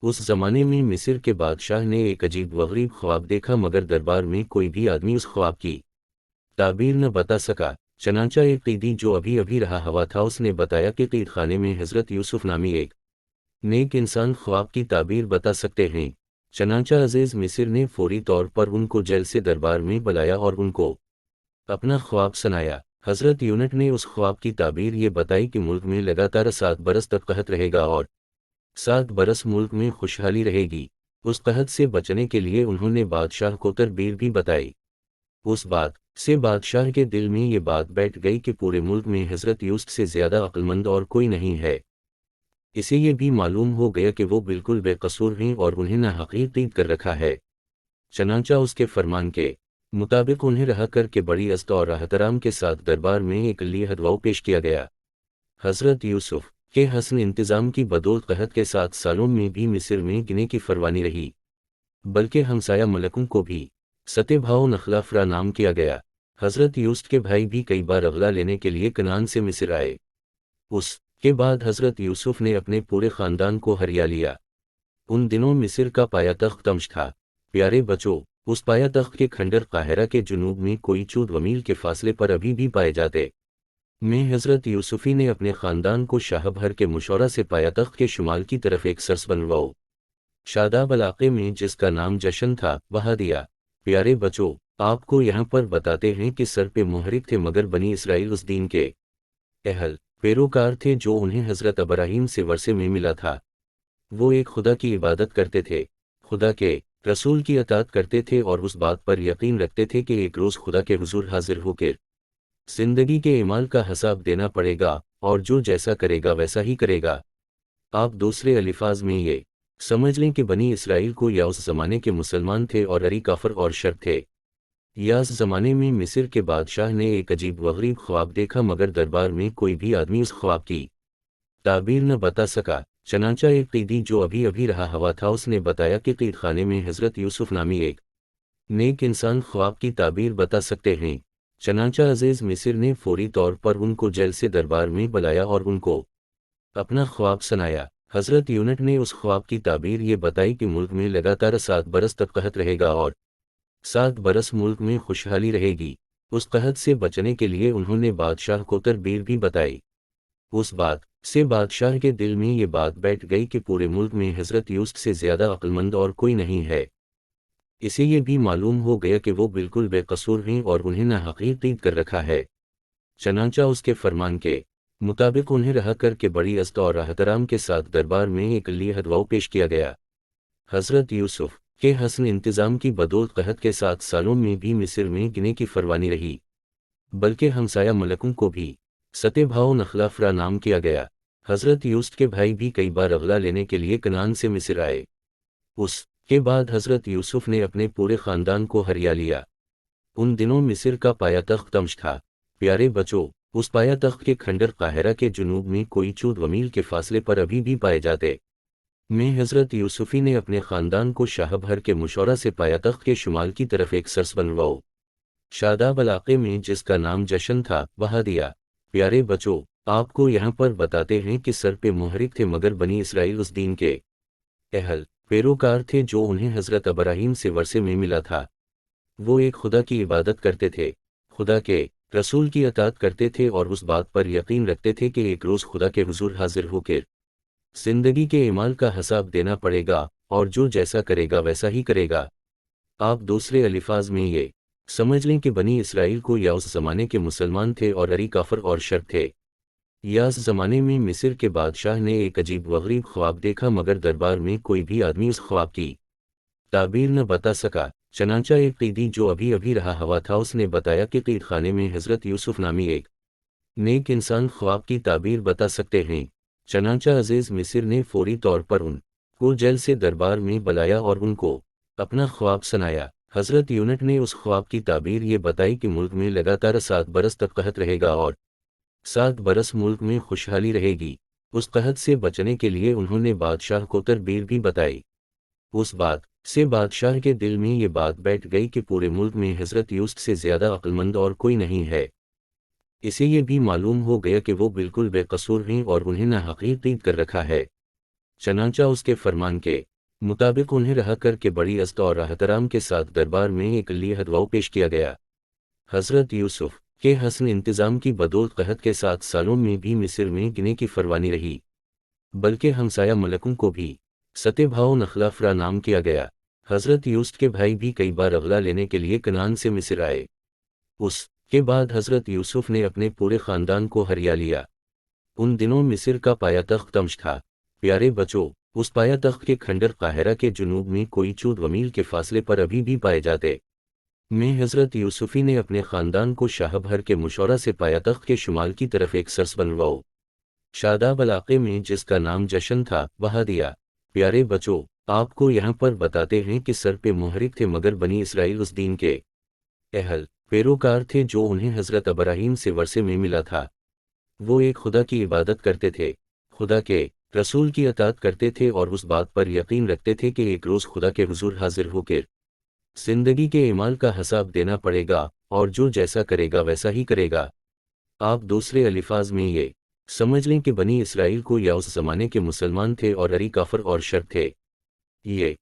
उस जमाने में मिस्र के बादशाह ने एक अजीब व गरीब ख्वाब देखा, मगर दरबार में कोई भी आदमी उस ख्वाब की ताबीर न बता सका। चनांचा एक क़ैदी जो अभी अभी रहा हुआ था, उसने बताया कि क़ैद खाने में हज़रत यूसुफ नामी एक नेक इंसान ख्वाब की ताबीर बता सकते हैं। चनांचा अजीज़ मिस्र ने फौरी तौर पर उनको जेल से दरबार में बुलाया और उनको अपना ख्वाब सुनाया। हज़रत यूनट ने उस ख्वाब की ताबीर ये बताई कि मुल्क में लगातार 7 बरस तक कहत रहेगा और 7 बरस मुल्क में खुशहाली रहेगी। उस कहत से बचने के लिए उन्होंने बादशाह को तदबीर भी बताई। उस बात से बादशाह के दिल में ये बात बैठ गई कि पूरे मुल्क में हज़रत यूसुफ से ज़्यादा अक्लमंद और कोई नहीं है। इसे ये भी मालूम हो गया कि वो बिल्कुल बेकसूर हैं और उन्हें नाहक़ीर क़ैद कर रखा है। चनांचा उसके फरमान के मुताबिक उन्हें रहा करके बड़ी इज़्ज़त और एहतराम के साथ दरबार में एक लिए हदवा पेश किया गया। हज़रत यूसुफ के हसन इंतज़ाम की बदौलत कहत के 7 सालों में भी मिस्र में गिने की फरवानी रही, बल्कि हमसाया मलकों को भी सते भाव नखला फरा नाम किया गया। हज़रत यूसुफ के भाई भी कई बार अगला लेने के लिए कनान से मिस्र आए। उसके बाद हज़रत यूसुफ ने अपने पूरे ख़ानदान को हरिया लिया। उन दिनों मिस्र का पायातख्त दमिश्क था। प्यारे बच्चों, उस पायातख्त के खंडर काहिरा के जुनूब में कोई 14 मील के फासले पर अभी भी पाए जाते। में हज़रत यूसुफी ने अपने ख़ानदान को शाहभर के मुशौरा से पायातख्त के शुमाल की तरफ एक सरस बनवाओ शादाब इलाक़े में, जिसका नाम जशन था, वहाँ दिया। प्यारे बच्चों, आपको यहाँ पर बताते हैं कि सर पे मुहरिक थे, मगर बनी इसराइल उस दीन के अहल पैरोकार थे जो उन्हें हज़रत इब्राहीम से वर्से में मिला था। वो एक खुदा की इबादत करते थे, खुदा के रसूल की अताअत करते थे और उस बात पर यकीन रखते थे कि एक रोज़ खुदा के हुजूर हाजिर होकर जिंदगी के इमाल का हिसाब देना पड़ेगा, और जो जैसा करेगा वैसा ही करेगा। आप दूसरे अल्फाज में ये समझ लें कि बनी इसराइल को या उस ज़माने के मुसलमान थे और अरी काफर और शर थे। या उस ज़माने में मिस्र के बादशाह ने एक अजीब व गरीब ख्वाब देखा, मगर दरबार में कोई भी आदमी उस ख्वाब की ताबीर न बता सका। चनांचा एक क़ैदी जो अभी अभी रहा हुआ था, उसने बताया कि क़ैद खाने में हज़रत यूसुफ नामी एक नेक इंसान ख्वाब की ताबीर बता सकते हैं। चनांचा अजीज़ मिस्र ने फौरी तौर पर उनको जेल से दरबार में बुलाया और उनको अपना ख्वाब सुनाया। हज़रत यूनट ने उस ख्वाब की ताबीर ये बताई कि मुल्क में लगातार 7 बरस तक कहत रहेगा और 7 बरस मुल्क में खुशहाली रहेगी। उस कहत से बचने के लिए उन्होंने बादशाह को तदबीर भी बताई। उस बात से बादशाह के दिल में ये बात बैठ गई कि पूरे मुल्क में हज़रत यूसुफ से ज़्यादा अक्लमंद और कोई नहीं है। इसे ये भी मालूम हो गया कि वो बिल्कुल बेकसूर हैं और उन्हें नाहक़ीर क़ैद कर रखा है। चनांचा उसके फरमान के मुताबिक उन्हें रहा करके बड़ी इज़्ज़त और एहतराम के साथ दरबार में एक लिए हदवा पेश किया गया। हज़रत यूसुफ के हसन इंतज़ाम की बदौलत कहत के 7 सालों में भी मिस्र में गिने की फरवानी रही, बल्कि हमसाया मलकों को भी सते भाव नखला फरा नाम किया गया। हज़रत यूसुफ के भाई भी कई बार अगला लेने के लिए कनान से मिस्र आए। उसके बाद हज़रत यूसुफ ने अपने पूरे ख़ानदान को हरिया लिया। उन दिनों मिस्र का पायातख्त दमिश्क था। प्यारे बच्चों, उस पायातख्त के खंडर काहिरा के जुनूब में कोई 14 मील के फासले पर अभी भी पाए जाते। में हज़रत यूसुफी ने अपने ख़ानदान को शाहभर के मुशौरा से पायातख्त के शुमाल की तरफ एक सरस बनवाओ शादाब इलाक़े में, जिसका नाम जशन था, वहाँ दिया। प्यारे बच्चों, आपको यहाँ पर बताते हैं कि सर पे मुहरिक थे, मगर बनी इसराइल उस दीन के अहल पैरोकार थे जो उन्हें हज़रत इब्राहीम से वर्से में मिला था। वो एक खुदा की इबादत करते थे, खुदा के रसूल की अताअत करते थे और उस बात पर यकीन रखते थे कि एक रोज़ खुदा के हुजूर हाजिर होकर जिंदगी के इमाल का हिसाब देना पड़ेगा, और जो जैसा करेगा वैसा ही करेगा। आप दूसरे अल्फाज में ये समझ लें कि बनी इसराइल को या उस ज़माने के मुसलमान थे और अरी काफर और शर थे। या उस ज़माने में मिस्र के बादशाह ने एक अजीब व गरीब ख्वाब देखा, मगर दरबार में कोई भी आदमी उस ख्वाब की ताबीर न बता सका। चनांचा एक क़ैदी जो अभी अभी रहा हुआ था, उसने बताया कि क़ैद खाने में हज़रत यूसुफ नामी एक नेक इंसान ख्वाब की ताबीर बता सकते हैं। चनांचा अजीज़ मिस्र ने फौरी तौर पर उनको जेल से दरबार में बुलाया और उनको अपना ख्वाब सुनाया। हज़रत यूनट ने उस ख्वाब की ताबीर ये बताई कि मुल्क में लगातार 7 बरस तक कहत रहेगा और 7 बरस मुल्क में खुशहाली रहेगी। उस कहत से बचने के लिए उन्होंने बादशाह को तदबीर भी बताई। उस बात से बादशाह के दिल में ये बात बैठ गई कि पूरे मुल्क में हज़रत यूसुफ से ज़्यादा अक्लमंद और कोई नहीं है। इसे ये भी मालूम हो गया कि वो बिल्कुल बेकसूर हैं और उन्हें नाहक़ीर क़ैद कर रखा है। चनांचा उसके फरमान के मुताबिक उन्हें रहा कर के बड़ी अज़्त और एहतराम के साथ दरबार में एक अली हदवा पेश किया गया। हज़रत यूसुफ के हसन इंतज़ाम की बदौलत कहत के 7 सालों में भी मिस्र में गिने की फरवानी रही, बल्कि हमसाया मलकों को भी सतेभाव नखलाफरा नाम किया गया। हज़रत यूसुफ के भाई भी कई बार अगला लेने के लिए कनान से मिस्र आए। उसके बाद हज़रत यूसुफ ने अपने पूरे ख़ानदान को हरिया लिया। उन दिनों मिस्र का पायातख्त दमिश्क था। प्यारे बच्चों, उस पायातख्त के खंडर काहिरा के जुनूब में कोई 14 मील के फासले पर अभी भी पाए जाते। में हज़रत यूसुफी ने अपने ख़ानदान को शाहभर के मुशौरा से पायातख्त के शुमाल की तरफ एक सरस बनवाओ शादाब इलाके में जिसका नाम जशन था वहाँ दिया। प्यारे बच्चों, आपको यहाँ पर बताते हैं कि सर पे मुहरिक थे, मगर बनी इसराइल उस दीन के अहल पैरोकार थे जो उन्हें हज़रत इब्राहीम से वर्से में मिला था। वो एक खुदा की इबादत करते थे, खुदा के रसूल की अताअत करते थे और उस बात पर यकीन रखते थे कि एक रोज़ खुदा के हुजूर हाजिर होकर जिंदगी के इमाल का हिसाब देना पड़ेगा, और जो जैसा करेगा वैसा ही करेगा। आप दूसरे अल्फाज में ये समझ लें कि बनी इसराइल को या उस ज़माने के मुसलमान थे और अरी काफर और शर थे। ये